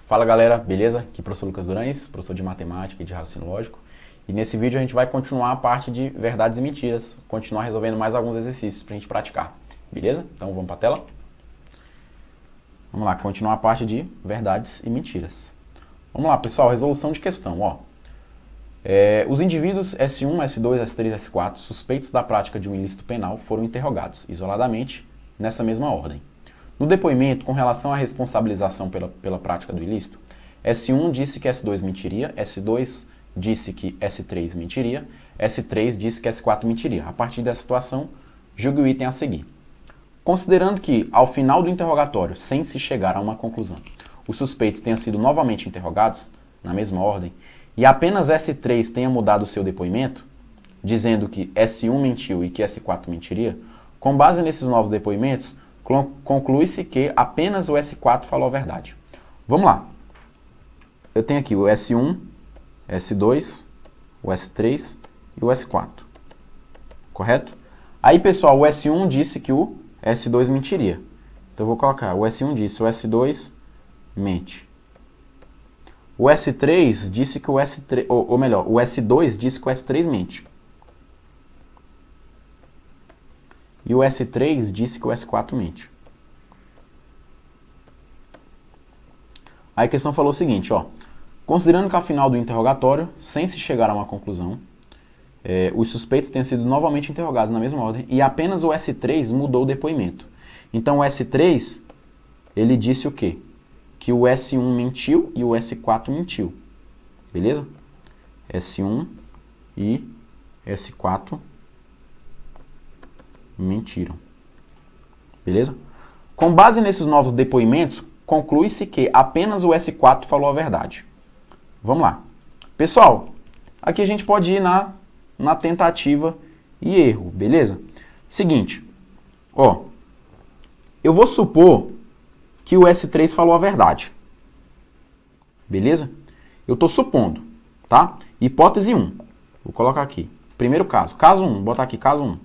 Fala galera, beleza? Aqui é o professor Lucas Durães, professor de matemática e de raciocínio lógico. E nesse vídeo a gente vai continuar a parte de verdades e mentiras, continuar resolvendo mais alguns exercícios pra gente praticar, beleza? Então vamos pra tela? Vamos lá, continuar a parte de verdades e mentiras. Vamos lá pessoal, resolução de questão, ó. Os indivíduos S1, S2, S3 e S4 suspeitos da prática de um ilícito penal foram interrogados, isoladamente, nessa mesma ordem. No depoimento, com relação à responsabilização pela prática do ilícito, S1 disse que S2 mentiria, S2 disse que S3 mentiria, S3 disse que S4 mentiria. A partir dessa situação, julgue o item a seguir. Considerando que, ao final do interrogatório, sem se chegar a uma conclusão, os suspeitos tenham sido novamente interrogados, na mesma ordem, e apenas S3 tenha mudado o seu depoimento, dizendo que S1 mentiu e que S4 mentiria, com base nesses novos depoimentos, conclui-se que apenas o S4 falou a verdade. Vamos lá. Eu tenho aqui o S1, S2, o S3 e o S4. Correto? Aí, pessoal, o S1 disse que o S2 mentiria. Então, eu vou colocar, o S1 disse, o S2 mente. O S3 disse que o S3, ou melhor, o S2 disse que o S3 mente. E o S3 disse que o S4 mente. Aí a questão falou o seguinte, ó. Considerando que ao final do interrogatório, sem se chegar a uma conclusão, os suspeitos tenham sido novamente interrogados na mesma ordem e apenas o S3 mudou o depoimento. Então o S3, ele disse o quê? Que o S1 mentiu e o S4 mentiu. Beleza? S1 e S4 mentiram. Beleza? Com base nesses novos depoimentos, conclui-se que apenas o S4 falou a verdade. Vamos lá. Pessoal, aqui a gente pode ir na tentativa e erro, beleza? Seguinte, ó, eu vou supor que o S3 falou a verdade. Beleza? Eu estou supondo, tá? Hipótese 1. Vou colocar aqui. Primeiro caso. Caso 1. Vou botar aqui caso 1.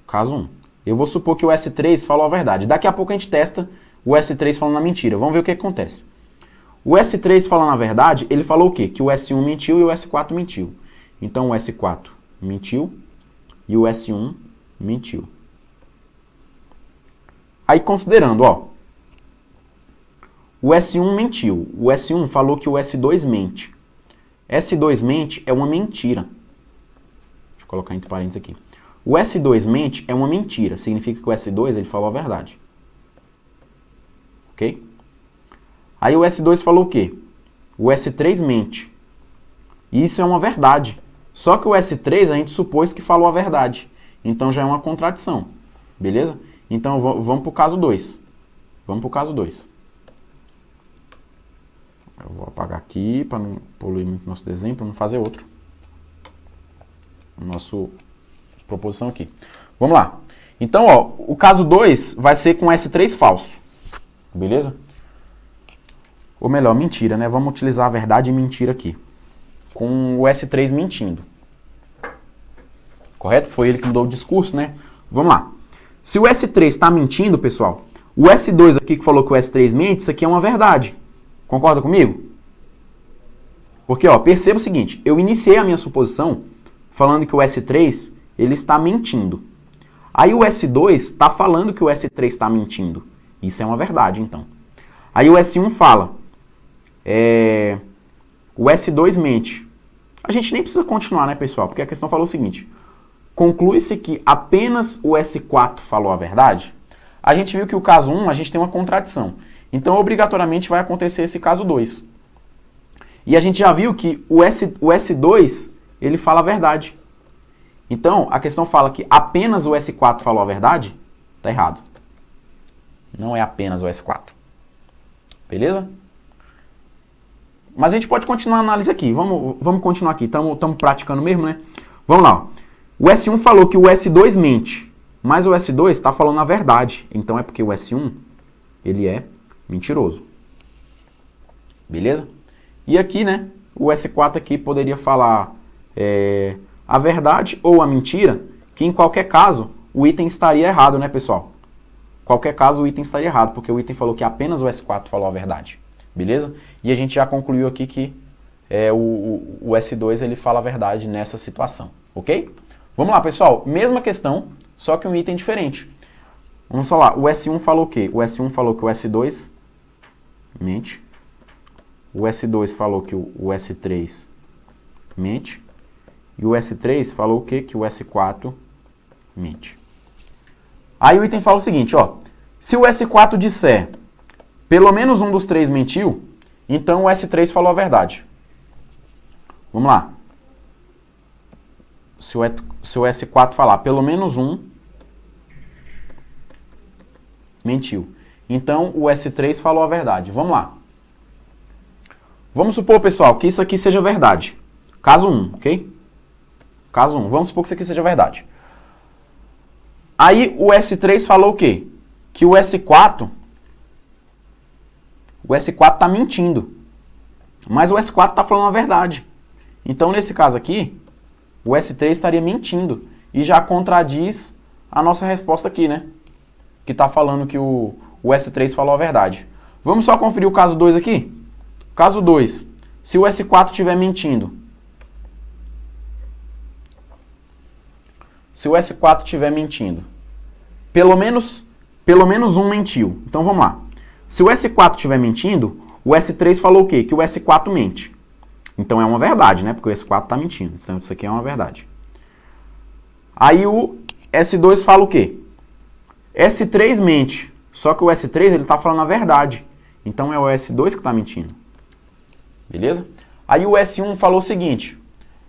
Caso 1. Eu vou supor que o S3 falou a verdade. Daqui a pouco a gente testa o S3 falando a mentira. Vamos ver o que acontece. O S3 falando a verdade, ele falou o quê? Que o S1 mentiu e o S4 mentiu. Então o S4 mentiu e o S1 mentiu. Aí considerando, ó, o S1 mentiu. O S1 falou que o S2 mente. S2 mente é uma mentira. Deixa eu colocar entre parênteses aqui. O S2 mente é uma mentira. Significa que o S2 ele falou a verdade. Ok? Aí o S2 falou o quê? O S3 mente. E isso é uma verdade. Só que o S3 a gente supôs que falou a verdade. Então já é uma contradição. Beleza? Então vamos para o caso 2. Vamos para o caso 2. Eu vou apagar aqui para não poluir muito nosso desenho, para não fazer outro. Nosso proposição aqui. Vamos lá. Então, ó, o caso 2 vai ser com S3 falso. Beleza? Ou melhor, mentira, né? Vamos utilizar a verdade e mentira aqui. Com o S3 mentindo. Correto? Foi ele que mudou o discurso, né? Vamos lá. Se o S3 está mentindo, pessoal, o S2 aqui que falou que o S3 mente, isso aqui é uma verdade. Concorda comigo? Porque, ó, perceba o seguinte, eu iniciei a minha suposição falando que o S3, ele está mentindo. Aí o S2 está falando que o S3 está mentindo. Isso é uma verdade, então. Aí o S1 fala, o S2 mente. A gente nem precisa continuar, né, pessoal? Porque a questão falou o seguinte, conclui-se que apenas o S4 falou a verdade. A gente viu que o caso 1, a gente tem uma contradição. Então, obrigatoriamente, vai acontecer esse caso 2. E a gente já viu que o S2, ele fala a verdade. Então, a questão fala que apenas o S4 falou a verdade. Tá errado. Não é apenas o S4. Beleza? Mas a gente pode continuar a análise aqui. Vamos continuar aqui. Estamos praticando mesmo, né? Vamos lá. Ó. O S1 falou que o S2 mente, mas o S2 está falando a verdade. Então é porque o S1, ele é mentiroso. Beleza? E aqui, né, o S4 aqui poderia falar a verdade ou a mentira, que em qualquer caso o item estaria errado, né, pessoal? qualquer caso o item estaria errado, porque o item falou que apenas o S4 falou a verdade. Beleza? E a gente já concluiu aqui que o S2 ele fala a verdade nessa situação. Ok? Vamos lá, pessoal. Mesma questão, só que um item diferente. Vamos falar. O S1 falou o quê? O S1 falou que o S2 mente. O S2 falou que o S3 mente. E o S3 falou o quê? Que o S4 mente. Aí o item fala o seguinte, ó. Se o S4 disser pelo menos um dos três mentiu, então o S3 falou a verdade. Vamos lá. Se o S4 falar pelo menos um mentiu, então o S3 falou a verdade. Vamos lá. Vamos supor, pessoal, que isso aqui seja verdade. Caso 1, ok? Caso 1. Vamos supor que isso aqui seja verdade. Aí o S3 falou o quê? Que o S4 está mentindo. Mas o S4 está falando a verdade. Então, nesse caso aqui, o S3 estaria mentindo. E já contradiz a nossa resposta aqui, né? Que está falando que o S3 falou a verdade. Vamos só conferir o caso 2 aqui? Caso 2. Se o S4 estiver mentindo. Se o S4 estiver mentindo. Pelo menos um mentiu. Então, vamos lá. Se o S4 estiver mentindo, o S3 falou o quê? Que o S4 mente. Então é uma verdade, né? Porque o S4 está mentindo. Então isso aqui é uma verdade. Aí o S2 fala o quê? S3 mente. Só que o S3 ele está falando a verdade. Então é o S2 que está mentindo. Beleza? Aí o S1 falou o seguinte.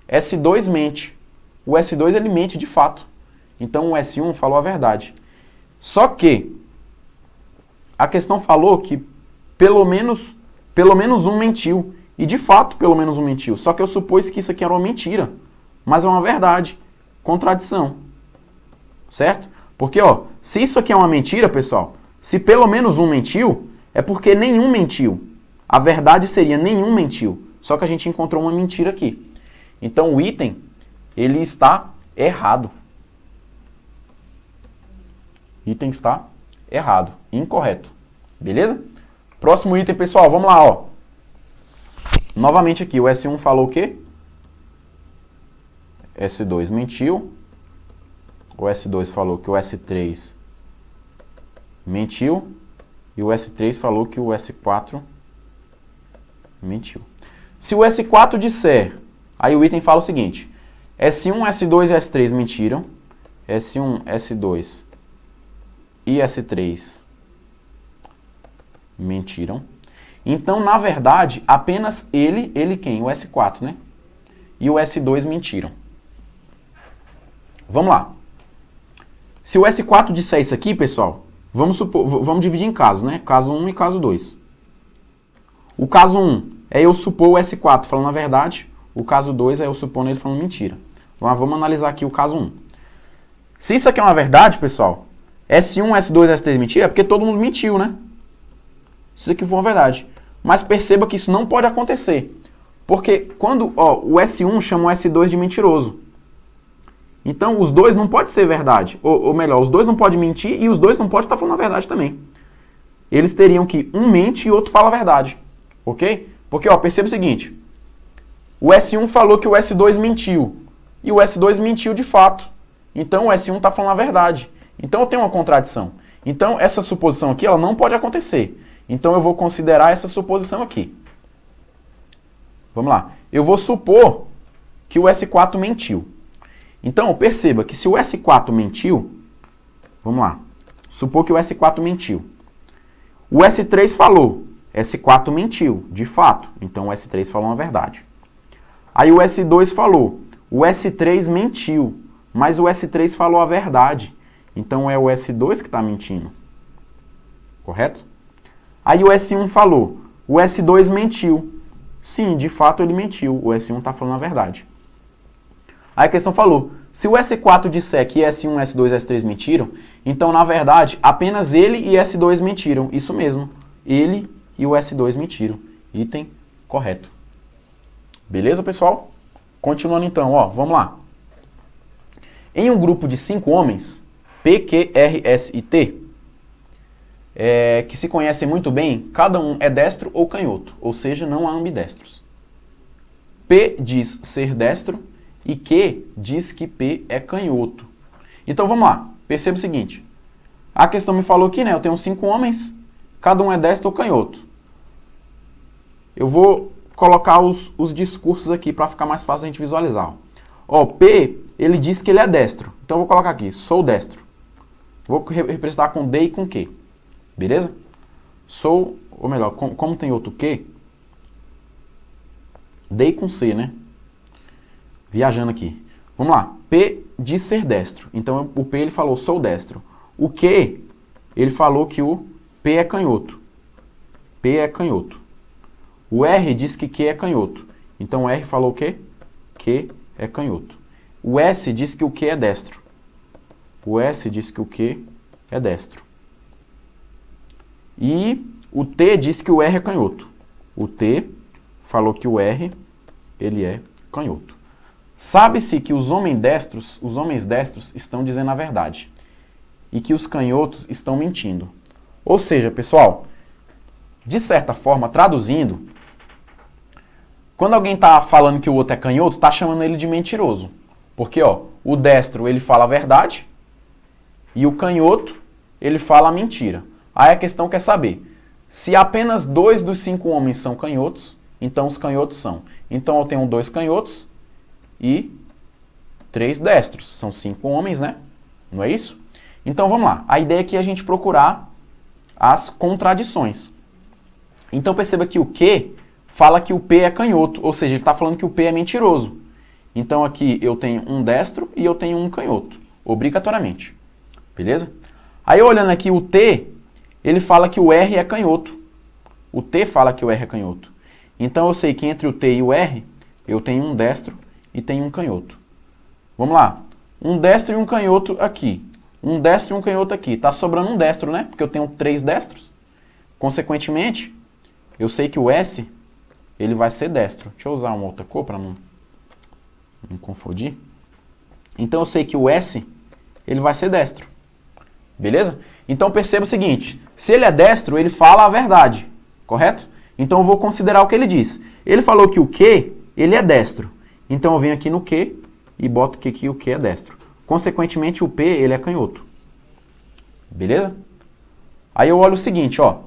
S2 mente. O S2 ele mente de fato. Então o S1 falou a verdade. Só que a questão falou que pelo menos um mentiu. E de fato, pelo menos um mentiu. Só que eu supus que isso aqui era uma mentira. Mas é uma verdade. Contradição. Certo? Porque, ó, se isso aqui é uma mentira, pessoal, se pelo menos um mentiu, é porque nenhum mentiu. A verdade seria nenhum mentiu. Só que a gente encontrou uma mentira aqui. Então o item, ele está errado. O item está errado. Incorreto. Beleza? Próximo item, pessoal. Vamos lá, ó. Novamente aqui, o S1 falou o quê? S2 mentiu. O S2 falou que o S3 mentiu. E o S3 falou que o S4 mentiu. Se o S4 disser, aí o item fala o seguinte. S1, S2 e S3 mentiram. S1, S2 e S3 mentiram. Então, na verdade, apenas ele quem? O S4, né? E o S2 mentiram. Vamos lá. Se o S4 disser isso aqui, pessoal, vamos dividir em casos, né? Caso 1 e caso 2. O caso 1 é eu supor o S4 falando a verdade. O caso 2 é eu supondo ele falando mentira. Vamos analisar aqui o caso 1. Se isso aqui é uma verdade, pessoal, S1, S2 e S3 mentira, é porque todo mundo mentiu, né? Se isso aqui for uma verdade. Mas perceba que isso não pode acontecer. Porque quando o S1 chama o S2 de mentiroso. Então os dois não podem ser verdade. Ou melhor, os dois não podem mentir e os dois não podem estar falando a verdade também. Eles teriam que um mente e o outro fala a verdade. Ok? Porque perceba o seguinte. O S1 falou que o S2 mentiu. E o S2 mentiu de fato. Então o S1 está falando a verdade. Então eu tenho uma contradição. Então essa suposição aqui ela não pode acontecer. Então eu vou considerar essa suposição aqui. Vamos lá. Eu vou supor que o S4 mentiu. Então perceba que se o S4 mentiu, vamos lá. Supor que o S4 mentiu. O S3 falou, S4 mentiu, de fato. Então o S3 falou uma verdade. Aí o S2 falou, o S3 mentiu, mas o S3 falou a verdade. Então é o S2 que está mentindo. Correto? Aí o S1 falou, o S2 mentiu. Sim, de fato ele mentiu, o S1 está falando a verdade. Aí a questão falou, se o S4 disser que S1, S2 e S3 mentiram, então na verdade apenas ele e S2 mentiram. Isso mesmo, ele e o S2 mentiram. Item correto. Beleza, pessoal? Continuando então, vamos lá. Em um grupo de 5 homens, P, Q, R, S e T, que se conhecem muito bem, cada um é destro ou canhoto, ou seja, não há ambidestros. P diz ser destro e Q diz que P é canhoto. Então vamos lá, perceba o seguinte, a questão me falou aqui, né, eu tenho 5 homens, cada um é destro ou canhoto. Eu vou colocar os discursos aqui para ficar mais fácil a gente visualizar. Ó, P, ele diz que ele é destro, então eu vou colocar aqui, sou destro. Vou representar com D e com Q, beleza? Sou, ou melhor, como tem outro Q, D com C, né? Viajando aqui. Vamos lá. P diz ser destro. Então, o P ele falou, sou destro. O Q, ele falou que o P é canhoto. P é canhoto. O R diz que Q é canhoto. Então, o R falou o quê? Q é canhoto. O S diz que o Q é destro. O S diz que o Q é destro. E o T diz que o R é canhoto. O T falou que o R, ele é canhoto. Sabe-se que os homens destros estão dizendo a verdade e que os canhotos estão mentindo. Ou seja, pessoal, de certa forma, traduzindo, quando alguém está falando que o outro é canhoto, está chamando ele de mentiroso. Porque ó, o destro ele fala a verdade e o canhoto ele fala a mentira. Aí a questão quer saber, se apenas 2 dos 5 homens são canhotos, então os canhotos são. Então eu tenho 2 canhotos e 3 destros. São 5 homens, né? Não é isso? Então vamos lá. A ideia aqui é a gente procurar as contradições. Então perceba que o Q fala que o P é canhoto, ou seja, ele está falando que o P é mentiroso. Então aqui eu tenho um destro e eu tenho um canhoto, obrigatoriamente. Beleza? Aí olhando aqui o T, ele fala que o R é canhoto. O T fala que o R é canhoto. Então eu sei que entre o T e o R, eu tenho um destro e tenho um canhoto. Vamos lá. Um destro e um canhoto aqui. Um destro e um canhoto aqui. Está sobrando um destro, né? Porque eu tenho 3 destros. Consequentemente, eu sei que o S, ele vai ser destro. Deixa eu usar uma outra cor para não confundir. Então eu sei que o S, ele vai ser destro. Beleza? Então perceba o seguinte. Se ele é destro, ele fala a verdade. Correto? Então eu vou considerar o que ele diz. Ele falou que o Q, ele é destro. Então eu venho aqui no Q e boto que aqui o Q é destro. Consequentemente o P, ele é canhoto. Beleza? Aí eu olho o seguinte, ó.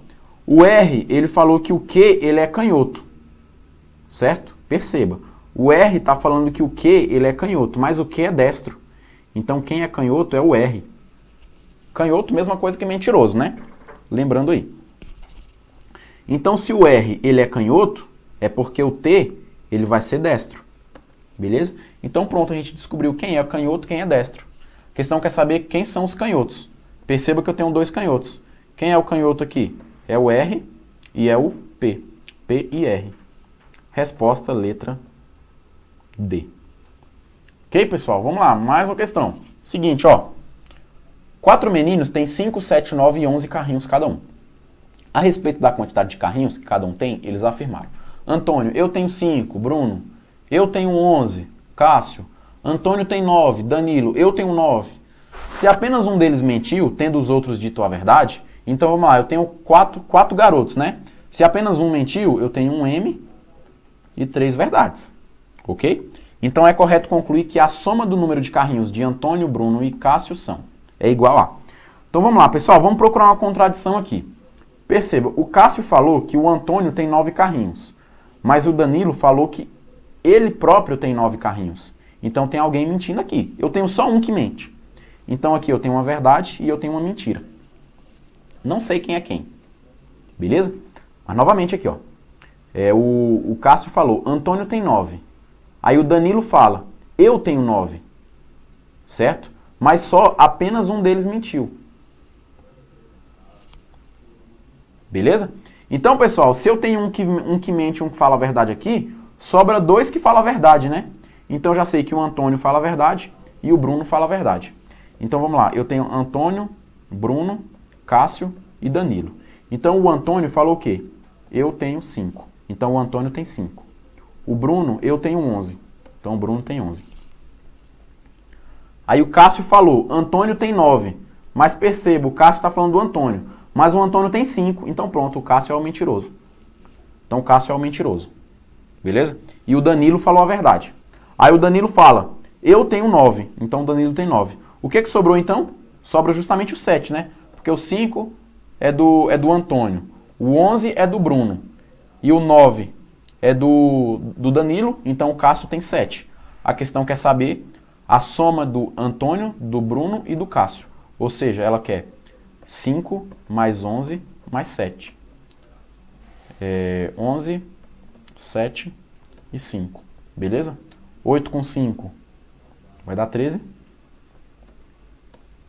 O R, ele falou que o Q, ele é canhoto. Certo? Perceba. O R está falando que o Q, ele é canhoto, mas o Q é destro. Então quem é canhoto é o R. Canhoto, mesma coisa que mentiroso, né? Lembrando aí. Então, se o R ele é canhoto, é porque o T ele vai ser destro. Beleza? Então, pronto, a gente descobriu quem é canhoto e quem é destro. A questão quer saber quem são os canhotos. Perceba que eu tenho 2 canhotos. Quem é o canhoto aqui? É o R e é o P. P e R. Resposta, letra D. Ok, pessoal? Vamos lá, mais uma questão. Seguinte, ó. 4 meninos têm 5, 7, 9 e 11 carrinhos cada um. A respeito da quantidade de carrinhos que cada um tem, eles afirmaram. Antônio, eu tenho 5. Bruno, eu tenho 11. Cássio, Antônio tem 9. Danilo, eu tenho 9. Se apenas um deles mentiu, tendo os outros dito a verdade, então vamos lá, eu tenho 4 garotos, né? Se apenas um mentiu, eu tenho um M e 3 verdades. Ok? Então é correto concluir que a soma do número de carrinhos de Antônio, Bruno e Cássio é igual a. Então vamos lá, pessoal, vamos procurar uma contradição aqui. Perceba, o Cássio falou que o Antônio tem 9 carrinhos, mas o Danilo falou que ele próprio tem 9 carrinhos. Então tem alguém mentindo aqui. Eu tenho só um que mente. Então aqui eu tenho uma verdade e eu tenho uma mentira. Não sei quem é quem. Beleza? Mas novamente aqui, ó. O Cássio falou, Antônio tem 9. Aí o Danilo fala, eu tenho 9. Certo? Mas só apenas um deles mentiu. Beleza? Então, pessoal, se eu tenho um que mente e um que fala a verdade aqui, sobra 2 que falam a verdade, né? Então, já sei que o Antônio fala a verdade e o Bruno fala a verdade. Então, vamos lá. Eu tenho Antônio, Bruno, Cássio e Danilo. Então, o Antônio falou o quê? Eu tenho 5. Então, o Antônio tem 5. O Bruno, eu tenho 11. Então, o Bruno tem 11. Aí o Cássio falou, Antônio tem 9. Mas perceba, o Cássio está falando do Antônio. mas o Antônio tem 5. Então pronto, o Cássio é o mentiroso. Então o Cássio é o mentiroso. Beleza? E o Danilo falou a verdade. Aí o Danilo fala, eu tenho 9. Então o Danilo tem 9. O que sobrou então? Sobra justamente o 7, né? Porque o 5 é do Antônio. O 11 é do Bruno. E o 9 é do Danilo. Então o Cássio tem 7. A questão quer saber a soma do Antônio, do Bruno e do Cássio. Ou seja, ela quer 5 mais 11 mais 7. 11, 7 e 5. Beleza? 8 com 5 vai dar 13.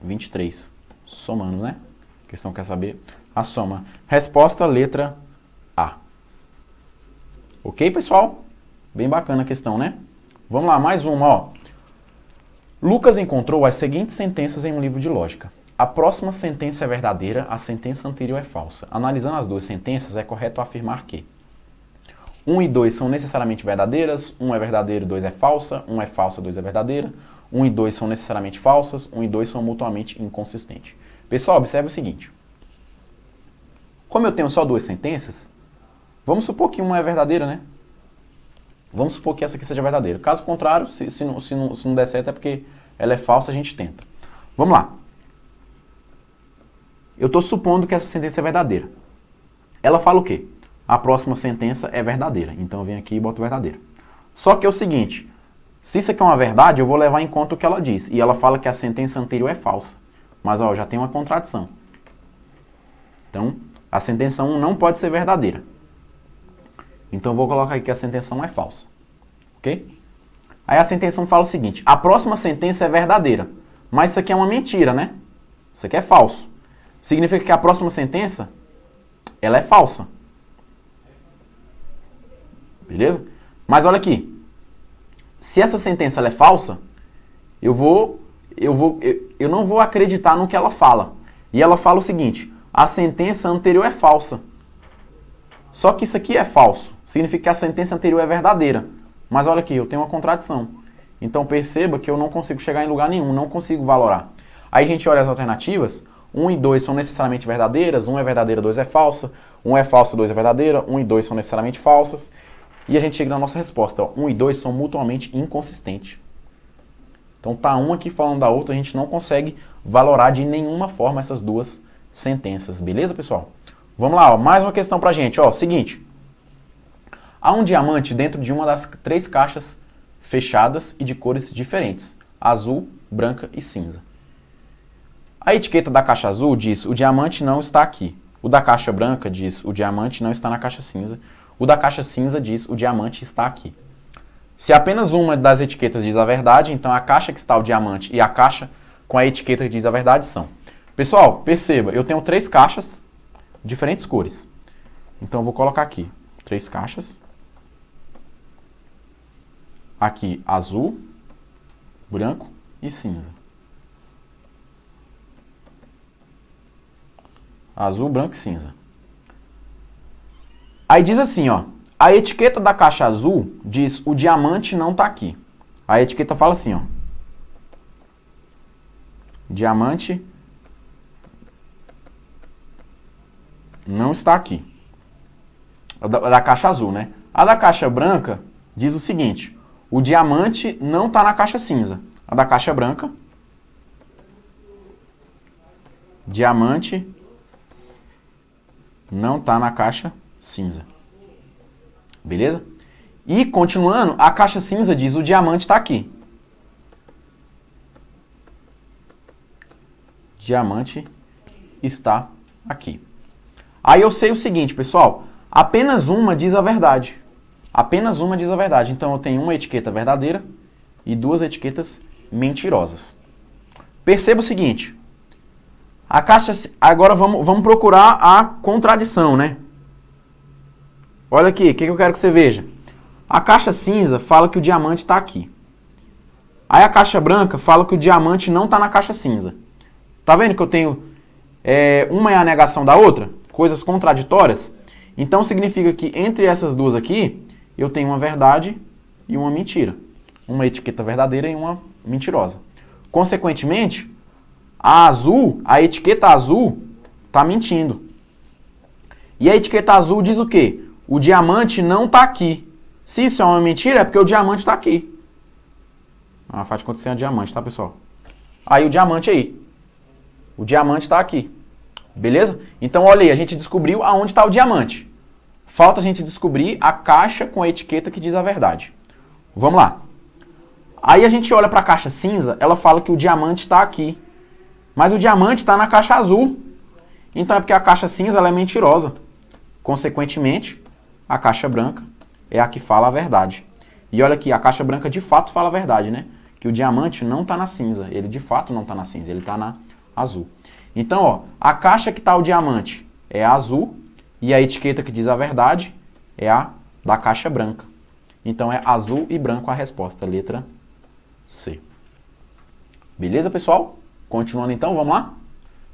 23. Somando, né? A questão quer saber a soma. Resposta, letra A. Ok, pessoal? Bem bacana a questão, né? Vamos lá, mais uma, ó. Lucas encontrou as seguintes sentenças em um livro de lógica. A próxima sentença é verdadeira, a sentença anterior é falsa. Analisando as duas sentenças, é correto afirmar que 1 e 2 são necessariamente verdadeiras, 1 é verdadeiro, 2 é falsa, 1 é falsa, 2 é verdadeira, 1 e 2 são necessariamente falsas, 1 e 2 são mutuamente inconsistentes. Pessoal, observe o seguinte. Como eu tenho só duas sentenças, vamos supor que uma é verdadeira, né? Vamos supor que essa aqui seja verdadeira. Caso contrário, se não der certo é porque ela é falsa, a gente tenta. Vamos lá. Eu estou supondo que essa sentença é verdadeira. Ela fala o quê? A próxima sentença é verdadeira. Então eu venho aqui e boto verdadeira. Só que é o seguinte, se isso aqui é uma verdade, eu vou levar em conta o que ela diz. E ela fala que a sentença anterior é falsa. Mas ó, já tem uma contradição. Então, a sentença 1 não pode ser verdadeira. Então eu vou colocar aqui que a sentença 1 é falsa. Ok? Aí a sentença 1 fala o seguinte, a próxima sentença é verdadeira. Mas isso aqui é uma mentira, né? Isso aqui é falso. Significa que a próxima sentença, ela é falsa. Beleza? Mas olha aqui. Se essa sentença ela é falsa, eu não vou acreditar no que ela fala. E ela fala o seguinte, a sentença anterior é falsa. Só que isso aqui é falso. Significa que a sentença anterior é verdadeira. Mas olha aqui, eu tenho uma contradição. Então perceba que eu não consigo chegar em lugar nenhum, não consigo valorar. Aí a gente olha as alternativas, 1 e 2 são necessariamente verdadeiras, 1 é verdadeira, 2 é falsa, 1 é falsa, 2 é verdadeira, 1 e 2 são necessariamente falsas. E a gente chega na nossa resposta, ó, 1 e 2 são mutuamente inconsistentes. Então tá uma aqui falando da outra, a gente não consegue valorar de nenhuma forma essas duas sentenças, beleza, pessoal? Vamos lá, ó, mais uma questão pra gente, ó, seguinte. Há um diamante dentro de uma das 3 caixas fechadas e de cores diferentes, azul, branca e cinza. A etiqueta da caixa azul diz, o diamante não está aqui. O da caixa branca diz, o diamante não está na caixa cinza. O da caixa cinza diz, o diamante está aqui. Se apenas uma das etiquetas diz a verdade, então a caixa que está o diamante e a caixa com a etiqueta que diz a verdade são. Pessoal, perceba, eu tenho 3 caixas, diferentes cores. Então eu vou colocar aqui 3 caixas. Aqui azul, branco e cinza. Azul, branco e cinza. Aí diz assim, ó. A etiqueta da caixa azul diz o diamante não está aqui. A etiqueta fala assim, ó. Diamante não está aqui. Da caixa azul, né? A da caixa branca diz o seguinte. O diamante não está na caixa cinza. A da caixa branca. Diamante não está na caixa cinza. Beleza? E, continuando, a caixa cinza diz o diamante está aqui. Diamante está aqui. Aí eu sei o seguinte, pessoal. Apenas uma diz a verdade. Apenas uma diz a verdade. Então eu tenho uma etiqueta verdadeira e 2 etiquetas mentirosas. Perceba o seguinte. A caixa, agora vamos procurar a contradição, né? Olha aqui, o que eu quero que você veja. A caixa cinza fala que o diamante está aqui. Aí a caixa branca fala que o diamante não está na caixa cinza. Tá vendo que eu tenho... uma é a negação da outra? Coisas contraditórias? Então significa que entre essas duas aqui, eu tenho uma verdade e uma mentira. Uma etiqueta verdadeira e uma mentirosa. Consequentemente... a etiqueta azul, Está mentindo. E a etiqueta azul diz o quê? O diamante não está aqui. Se isso é uma mentira, é porque o diamante está aqui. Faz de conta que é um diamante, tá, pessoal? Aí o diamante aí. O diamante está aqui. Beleza? Então, olha aí, a gente descobriu aonde está o diamante. Falta a gente descobrir a caixa com a etiqueta que diz a verdade. Vamos lá. Aí a gente olha para a caixa cinza, ela fala que o diamante está aqui. Mas o diamante está na caixa azul. Então é porque a caixa cinza ela é mentirosa. Consequentemente, a caixa branca é a que fala a verdade. E olha aqui, a caixa branca de fato fala a verdade, né? Que o diamante não está na cinza. Ele de fato não está na cinza, ele está na azul. Então, ó, a caixa que está o diamante é a azul e a etiqueta que diz a verdade é a da caixa branca. Então é azul e branco a resposta, letra C. Beleza, pessoal? Continuando então, vamos lá?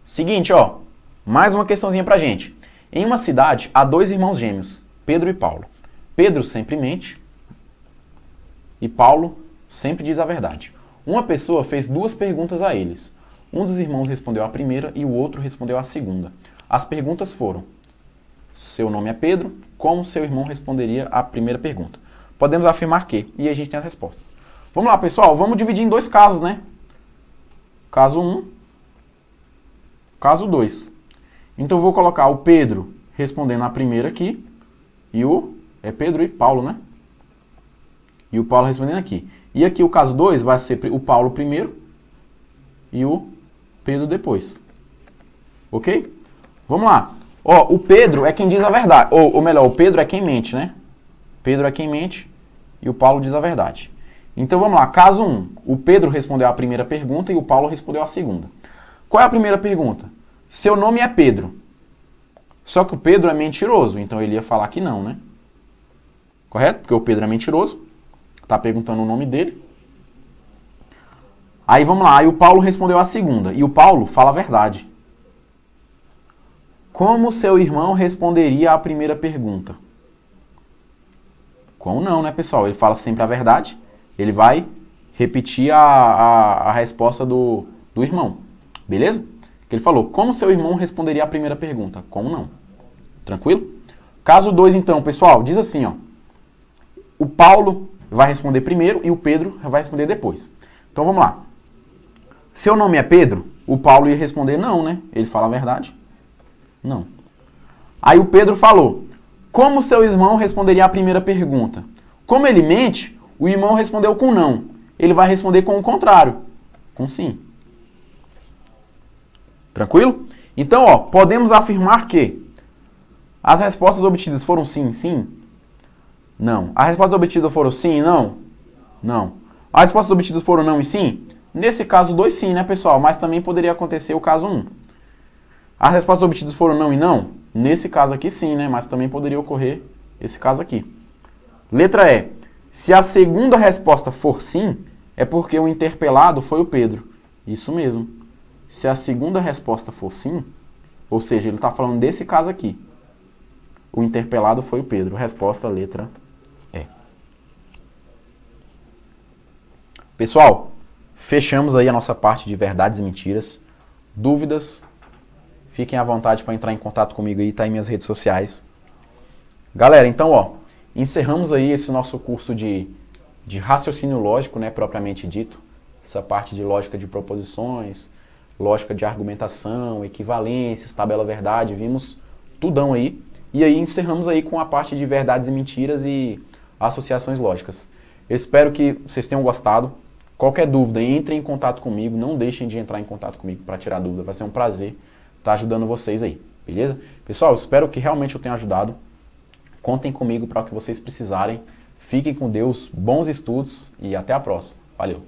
Seguinte, ó, mais uma questãozinha pra gente. Em uma cidade, há dois irmãos gêmeos, Pedro e Paulo. Pedro sempre mente e Paulo sempre diz a verdade. Uma pessoa fez duas perguntas a eles. Um dos irmãos respondeu a primeira e o outro respondeu a segunda. As perguntas foram: seu nome é Pedro, como seu irmão responderia a primeira pergunta? Podemos afirmar que, e aí a gente tem as respostas. Vamos lá, pessoal, vamos dividir em dois casos, né? Caso 1, caso 2. Então eu vou colocar o Pedro respondendo a primeira aqui, e é Pedro e Paulo, né? E o Paulo respondendo aqui. E aqui o caso 2 vai ser o Paulo primeiro e o Pedro depois. Ok? Vamos lá. Ó, o Pedro é quem diz a verdade. Ou melhor, o Pedro é quem mente, né? Pedro é quem mente e o Paulo diz a verdade. Então vamos lá. Caso 1. O Pedro respondeu a primeira pergunta e o Paulo respondeu a segunda. Qual é a primeira pergunta? Seu nome é Pedro. Só que o Pedro é mentiroso, então ele ia falar que não, né? Correto? Porque o Pedro é mentiroso. Está perguntando o nome dele. Aí vamos lá, aí o Paulo respondeu a segunda. E o Paulo fala a verdade. Como seu irmão responderia à primeira pergunta? Como não, né, pessoal? Ele fala sempre a verdade. Ele vai repetir a resposta do irmão. Beleza? Ele falou, como seu irmão responderia à primeira pergunta? Como não? Tranquilo? Caso 2, então, pessoal, diz assim, ó. O Paulo vai responder primeiro e o Pedro vai responder depois. Então vamos lá. Seu nome é Pedro? O Paulo ia responder não, né? Ele fala a verdade? Não. Aí o Pedro falou, como seu irmão responderia à primeira pergunta? Como ele mente, o irmão respondeu com não. Ele vai responder com o contrário, com sim. Tranquilo? Então, ó, podemos afirmar que as respostas obtidas foram sim, sim? Não. As respostas obtidas foram sim e não? Não. As respostas obtidas foram não e sim? Nesse caso 2 sim, né, pessoal? Mas também poderia acontecer o caso 1. As respostas obtidas foram não e não? Nesse caso aqui sim, né? Mas também poderia ocorrer esse caso aqui. Letra E. Se a segunda resposta for sim, é porque o interpelado foi o Pedro. Isso mesmo. Se a segunda resposta for sim, ou seja, ele está falando desse caso aqui. O interpelado foi o Pedro. Resposta, letra E. Pessoal, fechamos aí a nossa parte de verdades e mentiras. Dúvidas? Fiquem à vontade para entrar em contato comigo aí, tá em minhas redes sociais. Galera, então, ó, encerramos aí esse nosso curso de raciocínio lógico, né, propriamente dito. Essa parte de lógica de proposições, lógica de argumentação, equivalências, tabela verdade, vimos tudão aí. E aí encerramos aí com a parte de verdades e mentiras e associações lógicas. Eu espero que vocês tenham gostado. Qualquer dúvida, entrem em contato comigo, não deixem de entrar em contato comigo para tirar dúvida, vai ser um prazer estar ajudando vocês aí, beleza? Pessoal, espero que realmente eu tenha ajudado. Contem comigo para o que vocês precisarem. Fiquem com Deus, bons estudos e até a próxima. Valeu!